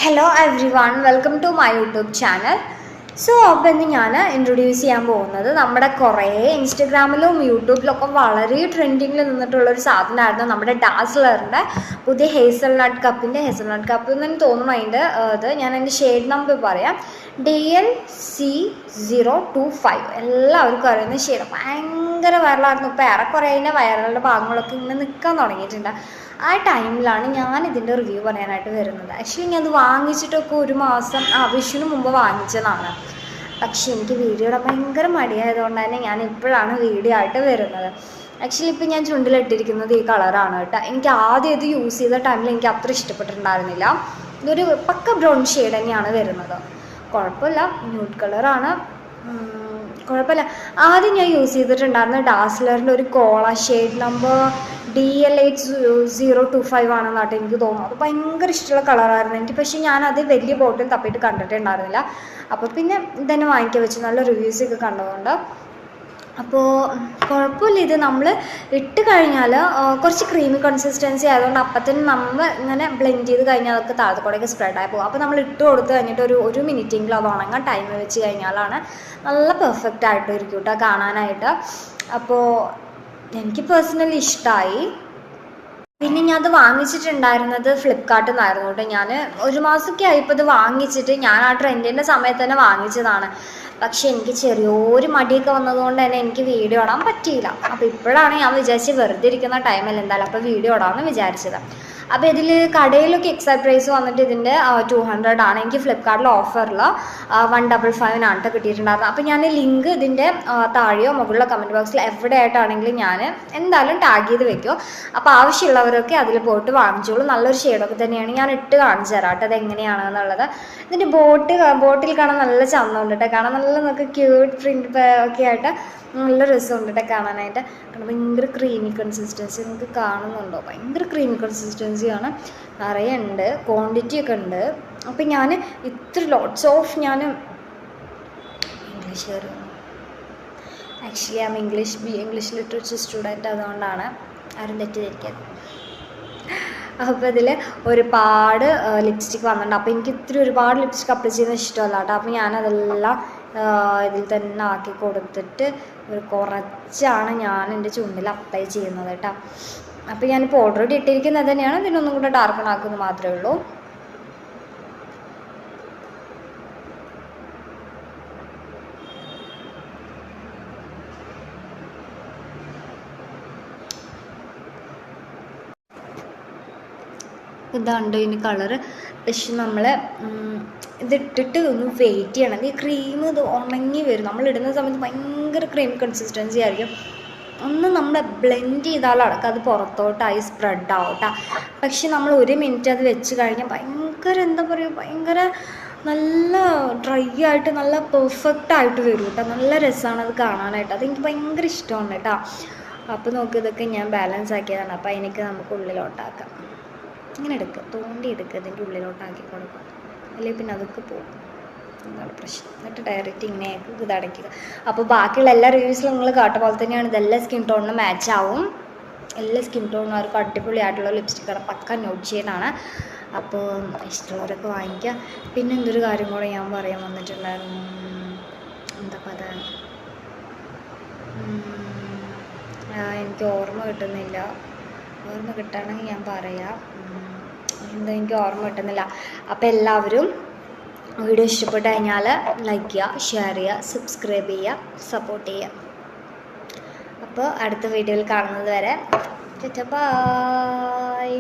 Hello everyone, welcome to my YouTube channel. അപ്പോൾ ഇന്ന് ഞാൻ ഇൻട്രൊഡ്യൂസ് ചെയ്യാൻ പോകുന്നത് നമ്മുടെ കുറേ ഇൻസ്റ്റഗ്രാമിലും യൂട്യൂബിലൊക്കെ വളരെ ട്രെൻഡിങ്ങിൽ നിന്നിട്ടുള്ളൊരു സാധനമായിരുന്നു നമ്മുടെ ഡാസ്ലറിൻ്റെ പുതിയ ഹേസൽനട്ട് കപ്പ് എന്ന് തോന്നുന്നു. അതിൻ്റെ ഞാൻ എൻ്റെ ഷെയ്ഡ് നമ്പർ പറയാം, DL-C025. എല്ലാവർക്കും അറിയുന്ന ഷെയ്ഡ് ഭയങ്കര വൈറലായിരുന്നു. ഇപ്പോൾ ഏറെക്കുറെ അതിൻ്റെ വൈറലുടെ ഭാഗങ്ങളൊക്കെ ഇങ്ങനെ നിൽക്കാൻ തുടങ്ങിയിട്ടുണ്ട്. ആ ടൈമിലാണ് ഞാൻ ഇതിൻ്റെ റിവ്യൂ പറയാനായിട്ട് വരുന്നത്. ആക്ച്വലി ഞാൻ അത് വാങ്ങിച്ചിട്ടൊക്കെ ഒരു മാസം വിഷുവിന് മുമ്പ് വാങ്ങിച്ചതാണ്. പക്ഷേ എനിക്ക് വീഡിയോ ഇടാൻ ഭയങ്കര മടിയായതുകൊണ്ട് തന്നെ ഞാൻ ഇപ്പോഴാണ് വീഡിയോ ആയിട്ട് വരുന്നത്. ആക്ച്വലി ഇപ്പോൾ ഞാൻ ചുണ്ടിലിട്ടിരിക്കുന്നത് ഈ കളറാണ് കേട്ടോ. എനിക്ക് ആദ്യം ഇത് യൂസ് ചെയ്ത ടൈമിൽ എനിക്ക് അത്ര ഇഷ്ടപ്പെട്ടിട്ടുണ്ടായിരുന്നില്ല. ഇതൊരു പക്ക ബ്രൗൺ ഷെയ്ഡ് തന്നെയാണ് വരുന്നത്. കുഴപ്പമില്ല, ന്യൂഡ് കളറാണ്, കുഴപ്പമില്ല. ആദ്യം ഞാൻ യൂസ് ചെയ്തിട്ടുണ്ടായിരുന്ന ഡാസ്ലറിൻ്റെ ഒരു കോള ഷെയ്ഡ് നമ്പർ DL-8025 ആണെന്നായിട്ട് എനിക്ക് തോന്നുന്നു. അത് ഭയങ്കര ഇഷ്ടമുള്ള കളറായിരുന്നു എനിക്ക്. പക്ഷേ ഞാനത് വലിയ ബോട്ടിൽ തപ്പിയിട്ട് കണ്ടിട്ടുണ്ടായിരുന്നില്ല. അപ്പോൾ പിന്നെ ഇതന്നെ വാങ്ങിക്കാൻ വെച്ചു, നല്ല റിവ്യൂസൊക്കെ കണ്ടതുകൊണ്ട്. അപ്പോൾ കുഴപ്പമില്ല, ഇത് നമ്മൾ ഇട്ട് കഴിഞ്ഞാൽ കുറച്ച് ക്രീമി കൺസിസ്റ്റൻസി ആയതുകൊണ്ട് അപ്പത്തിന് നമ്മൾ ഇങ്ങനെ ബ്ലെൻഡ് ചെയ്ത് കഴിഞ്ഞാൽ അതൊക്കെ താഴത്തേക്കൂടെയൊക്കെ സ്പ്രെഡായി പോകും. അപ്പോൾ നമ്മൾ ഇട്ട് കൊടുത്ത് കഴിഞ്ഞിട്ട് ഒരു മിനിറ്റെങ്കിലും അത് ഉണങ്ങാൻ ടൈം വെച്ച് കഴിഞ്ഞാലാണ് നല്ല പെർഫെക്റ്റ് ആയിട്ട് ഇരിക്കും കേട്ടോ കാണാനായിട്ട്. അപ്പോൾ എനിക്ക് പേഴ്സണലി ഇഷ്ടമായി. പിന്നെ ഞാൻ അത് വാങ്ങിച്ചിട്ടുണ്ടായിരുന്നത് ഫ്ലിപ്കാർട്ടിൽ നിന്നായിരുന്നു കേട്ടോ. ഞാൻ ഒരു മാസമൊക്കെ ആയിപ്പോൾ ഇത് വാങ്ങിച്ചിട്ട്. ഞാൻ ആ ട്രെൻഡിൻ്റെ സമയത്ത് തന്നെ വാങ്ങിച്ചതാണ്. പക്ഷെ എനിക്ക് ചെറിയൊരു മടിയൊക്കെ വന്നതുകൊണ്ട് തന്നെ എനിക്ക് വീഡിയോ ഇടാൻ പറ്റിയില്ല. അപ്പോൾ ഇപ്പോഴാണ് ഞാൻ വിചാരിച്ച് വെറുതെ ഇരിക്കുന്ന ടൈമിൽ എന്തായാലും അപ്പോൾ വീഡിയോ ഇടാമെന്ന് വിചാരിച്ചത്. അപ്പോൾ ഇതിൽ കടയിലൊക്കെ എക്സാക്ട് പ്രൈസ് വന്നിട്ട് ഇതിൻ്റെ 200 ആണ്. എനിക്ക് ഫ്ലിപ്കാർട്ടിൽ ഓഫറിൽ 155 കിട്ടിയിട്ടുണ്ടായിരുന്നു. അപ്പോൾ ഞാൻ ലിങ്ക് ഇതിൻ്റെ താഴെയോ മുകളിലോ കമൻറ്റ് ബോക്സിൽ എവിടെ ആയിട്ടാണെങ്കിലും ഞാൻ എന്തായാലും ടാഗ് ചെയ്ത് വെക്കും. അപ്പോൾ ആവശ്യമുള്ളവരൊക്കെ അതിൽ പോയിട്ട് വാങ്ങിച്ചോളൂ. നല്ലൊരു ഷെയ്ഡൊക്കെ തന്നെയാണ്. ഞാൻ ഇട്ട് കാണിച്ചു തരാം കേട്ടോ അതെങ്ങനെയാണെന്നുള്ളത്. ഇതിൻ്റെ ബോട്ടിൽ കാണാൻ നല്ല ചന്തമുണ്ട് കേട്ടോ. കാണാൻ നല്ല നമുക്ക് ക്യൂട്ട് പ്രിൻ്റ് ഒക്കെ ആയിട്ട് നല്ല രസമുണ്ട് കേട്ടോ കാണാനായിട്ട്. കാരണം ഭയങ്കര ക്രീമി കൺസിസ്റ്റൻസി നിങ്ങൾക്ക് കാണുന്നുണ്ടോ? ഭയങ്കര ക്രീമി കൺസിസ്റ്റൻസിയാണ്, നിറയെ ഉണ്ട്, ക്വാണ്ടിറ്റി ഒക്കെ ഉണ്ട്. അപ്പം ഞാൻ ഇത്ര ലോട്ട്സ് ഓഫ് ഞാൻ ഇംഗ്ലീഷ് ആക്ച്വലി ആം ഇംഗ്ലീഷ് ലിറ്ററേച്ചർ സ്റ്റുഡൻറ്റ്, അതുകൊണ്ടാണ് ആരും തെറ്റിദ്ധരിക്കാതെ. അപ്പോൾ ഇതിൽ ഒരുപാട് ലിപ്സ്റ്റിക്ക് വന്നിട്ടുണ്ട്. അപ്പോൾ എനിക്ക് ഒരുപാട് ലിപ്സ്റ്റിക്ക് അപ്ലൈ ചെയ്യുന്നത് ഇഷ്ടമല്ല കേട്ടോ. അപ്പോൾ ഞാനതെല്ലാം ഇതിൽ തന്നെ ആക്കി കൊടുത്തിട്ട് കുറച്ചാണ് ഞാൻ എൻ്റെ ചുണ്ടിൽ അപ്ലൈ ചെയ്യുന്നത് കേട്ടോ. അപ്പോൾ ഞാനിപ്പോൾ ഓൾറെഡി ഇട്ടിരിക്കുന്നത് തന്നെയാണ്. ഇതിനൊന്നും കൂടെ ഡാർക്കണാക്കുന്നത് മാത്രമേ ഉള്ളൂ. ഇതാണ്ട് ഇതിന് കളറ്. പക്ഷെ നമ്മൾ ഇതിട്ടിട്ട് ഒന്ന് വെയിറ്റ് ചെയ്യണം. ഈ ക്രീം ഇത് ഉണങ്ങി വരും. നമ്മളിടുന്ന സമയത്ത് ഭയങ്കര ക്രീം കൺസിസ്റ്റൻസി ആയിരിക്കും. ഒന്ന് നമ്മൾ ബ്ലെൻഡ് ചെയ്താലടക്കം അത് പുറത്തോട്ടായി സ്പ്രെഡ് ആവട്ടെ. പക്ഷെ നമ്മൾ ഒരു മിനിറ്റ് അത് വെച്ച് കഴിഞ്ഞാൽ ഭയങ്കര എന്താ പറയുക, ഭയങ്കര നല്ല ഡ്രൈ ആയിട്ട് നല്ല പെർഫെക്റ്റ് ആയിട്ട് വരും കേട്ടോ. നല്ല രസമാണ് അത് കാണാനായിട്ട്. അതെനിക്ക് ഭയങ്കര ഇഷ്ടമാണ് കേട്ടോ. അപ്പോൾ നോക്കി, ഇതൊക്കെ ഞാൻ ബാലൻസ് ആക്കിയതാണ്. അപ്പോൾ അതിനൊക്കെ നമുക്ക് ഉള്ളിലോട്ടാക്കാം. ഇങ്ങനെ എടുക്കുക, തോണ്ടി എടുക്കുക, ഇതിൻ്റെ ഉള്ളിലോട്ടാക്കി കൊടുക്കുക. അല്ലെങ്കിൽ പിന്നെ അതൊക്കെ പോകും, എന്താണ് പ്രശ്നം. എന്നിട്ട് ഡയറക്റ്റ് ഇങ്ങനെ ഇത് അടയ്ക്കുക. അപ്പോൾ ബാക്കിയുള്ള എല്ലാ റിവ്യൂസിലും നിങ്ങൾ കേട്ട പോലെ തന്നെയാണ്. ഇതെല്ലാം സ്കിൻ ടോണിന് മാച്ച് ആവും. എല്ലാ സ്കിൻ ടോണിനും അവർക്ക് അടിപൊളിയായിട്ടുള്ള ലിപ്സ്റ്റിക്കാണ്, പക്ക നോട്ട് ഷെയ്ഡാണ്. അപ്പോൾ ഇഷ്ടമുള്ളവരൊക്കെ വാങ്ങിക്കുക. പിന്നെ എന്തൊരു കാര്യം കൂടെ ഞാൻ പറയാൻ വന്നിട്ടുണ്ടായിരുന്നു, എന്താ പറയുക, എനിക്ക് ഓർമ്മ കിട്ടുന്നില്ല. ഓർമ്മ കിട്ടുകയാണെങ്കിൽ ഞാൻ പറയാം. എന്താ എനിക്ക് ഓർമ്മ കിട്ടുന്നില്ല. അപ്പോൾ എല്ലാവരും വീഡിയോ ഇഷ്ടപ്പെട്ട് കഴിഞ്ഞാൽ ലൈക്ക് ചെയ്യുക, ഷെയർ ചെയ്യുക, സബ്സ്ക്രൈബ് ചെയ്യുക, സപ്പോർട്ട് ചെയ്യുക. അപ്പോൾ അടുത്ത വീഡിയോയിൽ കാണുന്നത് വരെ ബൈ.